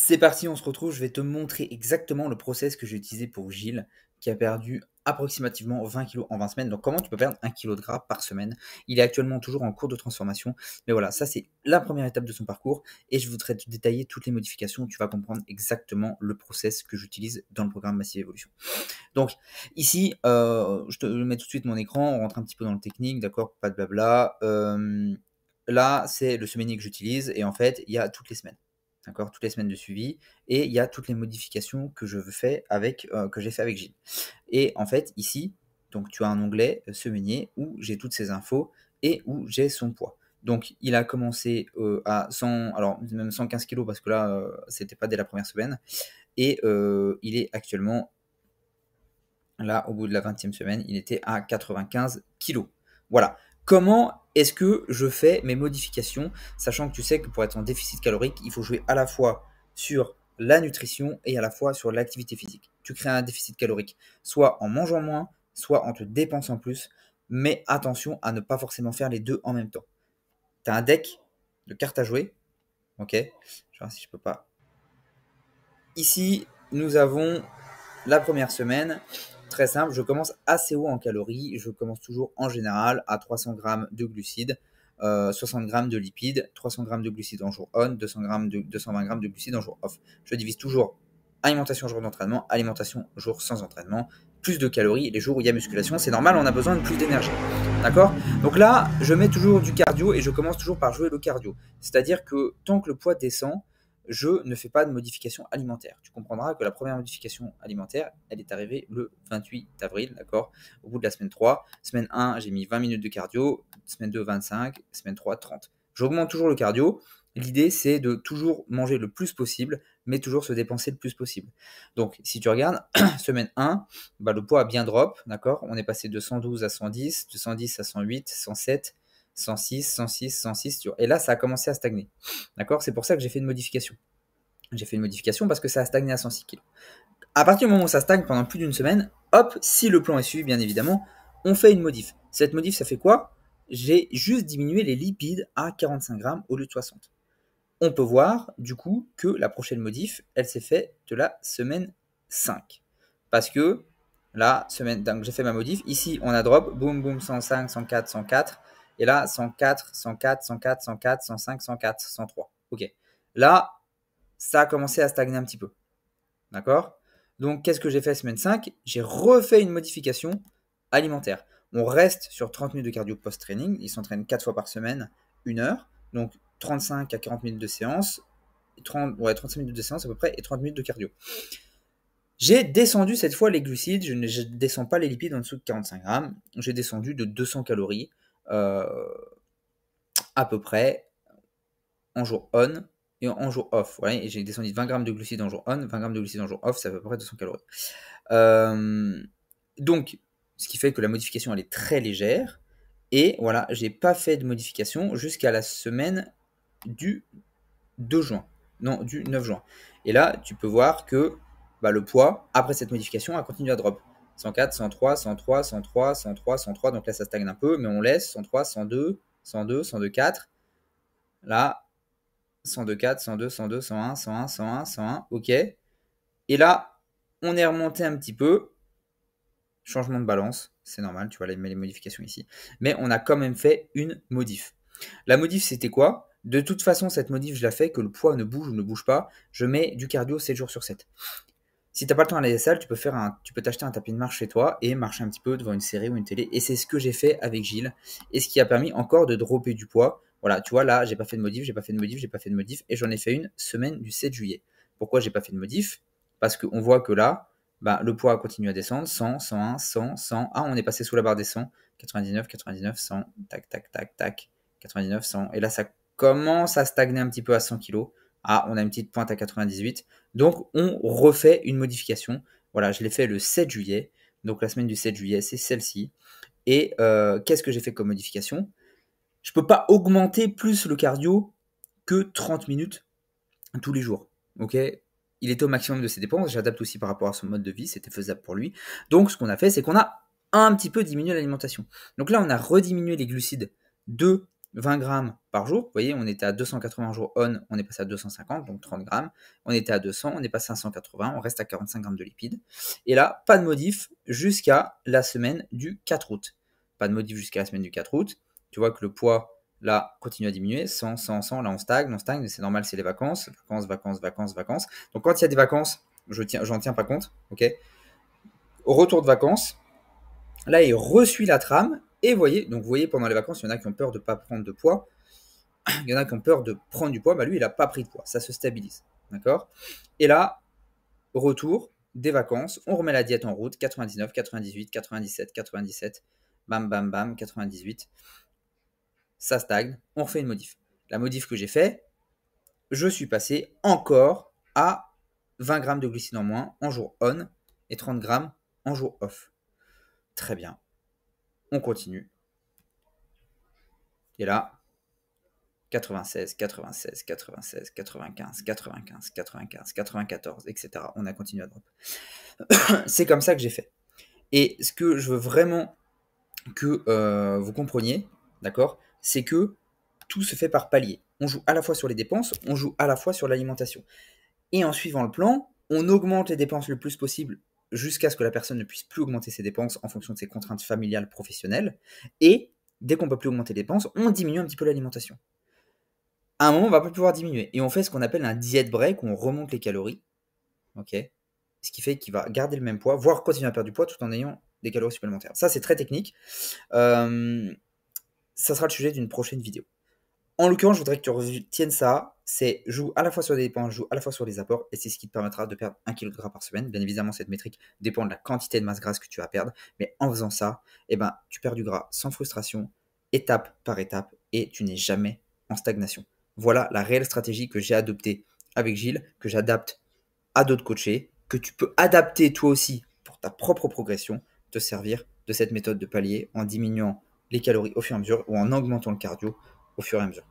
C'est parti, on se retrouve. Je vais te montrer exactement le process que j'ai utilisé pour Gilles, qui a perdu approximativement 20 kilos en 20 semaines. Donc, comment tu peux perdre 1 kg de gras par semaine? Il est actuellement toujours en cours de transformation. Mais voilà, ça, c'est la première étape de son parcours. Et je voudrais te détailler toutes les modifications. Tu vas comprendre exactement le process que j'utilise dans le programme Massive Evolution. Donc, ici, je te mets tout de suite mon écran. On rentre un petit peu dans le technique, d'accord? Pas de blabla. Là, c'est le semainier que j'utilise. Et en fait, il y a toutes les semaines. D'accord, toutes les semaines de suivi, et il y a toutes les modifications que j'ai fait avec Gilles. Et en fait, ici, donc tu as un onglet semainier où j'ai toutes ces infos et où j'ai son poids. Donc il a commencé à 100, alors même 115 kg parce que là, c'était pas dès la première semaine, et il est actuellement, là, au bout de la 20e semaine, il était à 95 kg. Voilà. Comment est-ce que je fais mes modifications, sachant que tu sais que pour être en déficit calorique, il faut jouer à la fois sur la nutrition et à la fois sur l'activité physique. Tu crées un déficit calorique, soit en mangeant moins, soit en te dépensant plus, mais attention à ne pas forcément faire les deux en même temps. Tu as un deck de cartes à jouer, ok? Je vais voir si je peux pas. Ici, nous avons la première semaine. Très simple, je commence assez haut en calories. Je commence toujours en général à 300 grammes de glucides, 60 grammes de lipides, 300 grammes de glucides en jour on, 220 grammes de glucides en jour off. Je divise toujours alimentation jour d'entraînement, alimentation jour sans entraînement, plus de calories. Les jours où il y a musculation, c'est normal, on a besoin de plus d'énergie. D'accord? Donc là, je mets toujours du cardio et je commence toujours par jouer le cardio. C'est-à-dire que tant que le poids descend, je ne fais pas de modification alimentaire. Tu comprendras que la première modification alimentaire, elle est arrivée le 28 avril, d'accord? Au bout de la semaine 3. Semaine 1, j'ai mis 20 minutes de cardio. Semaine 2, 25. Semaine 3, 30. J'augmente toujours le cardio. L'idée, c'est de toujours manger le plus possible, mais toujours se dépenser le plus possible. Donc, si tu regardes, semaine 1, bah, le poids a bien drop, d'accord? On est passé de 112 à 110, de 110 à 108, 107, 106, 106, 106. Et là, ça a commencé à stagner. D'accord? C'est pour ça que j'ai fait une modification. J'ai fait une modification parce que ça a stagné à 106 kg. À partir du moment où ça stagne pendant plus d'une semaine, hop, si le plan est suivi, bien évidemment, on fait une modif. Cette modif, ça fait quoi? J'ai juste diminué les lipides à 45 grammes au lieu de 60. On peut voir, du coup, que la prochaine modif, elle s'est faite de la semaine 5. Parce que, là, donc j'ai fait ma modif. Ici, on a drop, boum, boum, 105, 104, 104. Et là, 104, 104, 104, 104, 105, 104, 103. Ok. Là, ça a commencé à stagner un petit peu. D'accord? Donc, qu'est-ce que j'ai fait semaine 5? J'ai refait une modification alimentaire. On reste sur 30 minutes de cardio post-training. Il s'entraîne 4 fois par semaine, 1 heure. Donc, 35 à 40 minutes de séance. 35 minutes de séance à peu près et 30 minutes de cardio. J'ai descendu cette fois les glucides. Je ne descends pas les lipides en dessous de 45 grammes. J'ai descendu de 200 calories à peu près en jour on et en jour off. Ouais, et j'ai descendu de 20 grammes de glucides en jour on, 20 grammes de glucides en jour off, c'est à peu près 200 calories. Donc, ce qui fait que la modification, elle est très légère. Et voilà, j'ai pas fait de modification jusqu'à la semaine du 2 juin. Non, du 9 juin. Et là, tu peux voir que bah, le poids, après cette modification, a continué à drop. 104, 103, 103, 103, 103, 103. Donc là, ça stagne un peu, mais on laisse 103, 102, 102, 102, 4. Là, 102, 4, 102, 102, 101, 101, 101, 101. Ok. Et là, on est remonté un petit peu. Changement de balance, c'est normal, tu vois les modifications ici. Mais on a quand même fait une modif. La modif, c'était quoi? De toute façon, cette modif, je la fais, que le poids ne bouge ou ne bouge pas. Je mets du cardio 7 jours sur 7. Si t'as pas le temps à aller à la salle, tu peux t'acheter un tapis de marche chez toi et marcher un petit peu devant une série ou une télé. Et c'est ce que j'ai fait avec Gilles. Et ce qui a permis encore de dropper du poids. Voilà, tu vois, là, j'ai pas fait de modif, j'ai pas fait de modif, j'ai pas fait de modif. Et j'en ai fait une semaine du 7 juillet. Pourquoi j'ai pas fait de modif? Parce qu'on voit que là, bah, le poids continue à descendre. 100, 101, 100, 100. Ah, on est passé sous la barre des 100. 99, 99, 100. Tac, tac, tac, tac. 99, 100. Et là, ça commence à stagner un petit peu à 100 kg. Ah, on a une petite pointe à 98. Donc, on refait une modification. Voilà, je l'ai fait le 7 juillet. Donc, la semaine du 7 juillet, c'est celle-ci. Et qu'est-ce que j'ai fait comme modification? Je ne peux pas augmenter plus le cardio que 30 minutes tous les jours. Ok? Il était au maximum de ses dépenses. J'adapte aussi par rapport à son mode de vie. C'était faisable pour lui. Donc, ce qu'on a fait, c'est qu'on a un petit peu diminué l'alimentation. Donc là, on a rediminué les glucides de 20 grammes par jour. Vous voyez, on était à 280 jours on, on est passé à 250, donc 30 grammes. On était à 200, on est passé à 180, on reste à 45 grammes de lipides. Et là, pas de modif jusqu'à la semaine du 4 août. Pas de modif jusqu'à la semaine du 4 août. Tu vois que le poids, là, continue à diminuer. 100, 100, 100, là, on stagne, c'est normal, c'est les vacances. Vacances, vacances, vacances, vacances. Donc, quand il y a des vacances, j'en tiens pas compte, ok. Au retour de vacances, là, il resuit la trame. Et vous voyez, pendant les vacances, il y en a qui ont peur de ne pas prendre de poids. Il y en a qui ont peur de prendre du poids. Bah, lui, il n'a pas pris de poids. Ça se stabilise. D'accord. Et là, retour des vacances, on remet la diète en route. 99, 98, 97, 97. Bam, bam, bam, 98. Ça stagne. On refait une modif. La modif que j'ai fait, je suis passé encore à 20 grammes de glucides en moins en jour on et 30 grammes en jour off. Très bien. On continue. Et là, 96, 96, 96, 95, 95, 95, 94, etc. On a continué à drop. C'est comme ça que j'ai fait. Et ce que je veux vraiment que vous compreniez, d'accord, c'est que tout se fait par palier. On joue à la fois sur les dépenses, on joue à la fois sur l'alimentation. Et en suivant le plan, on augmente les dépenses le plus possible jusqu'à ce que la personne ne puisse plus augmenter ses dépenses en fonction de ses contraintes familiales, professionnelles. Et dès qu'on ne peut plus augmenter les dépenses, on diminue un petit peu l'alimentation. À un moment, on va pas pouvoir diminuer. Et on fait ce qu'on appelle un diet break, où on remonte les calories. Ok. Ce qui fait qu'il va garder le même poids, voire continuer à perdre du poids tout en ayant des calories supplémentaires. Ça, c'est très technique. Ça sera le sujet d'une prochaine vidéo. En l'occurrence, je voudrais que tu retiennes ça. C'est joue à la fois sur les dépenses, joue à la fois sur les apports, et c'est ce qui te permettra de perdre 1 kg de gras par semaine. Bien évidemment, cette métrique dépend de la quantité de masse grasse que tu vas perdre, mais en faisant ça, eh ben, tu perds du gras sans frustration, étape par étape, et tu n'es jamais en stagnation. Voilà la réelle stratégie que j'ai adoptée avec Gilles, que j'adapte à d'autres coachés, que tu peux adapter toi aussi pour ta propre progression, te servir de cette méthode de palier en diminuant les calories au fur et à mesure ou en augmentant le cardio au fur et à mesure.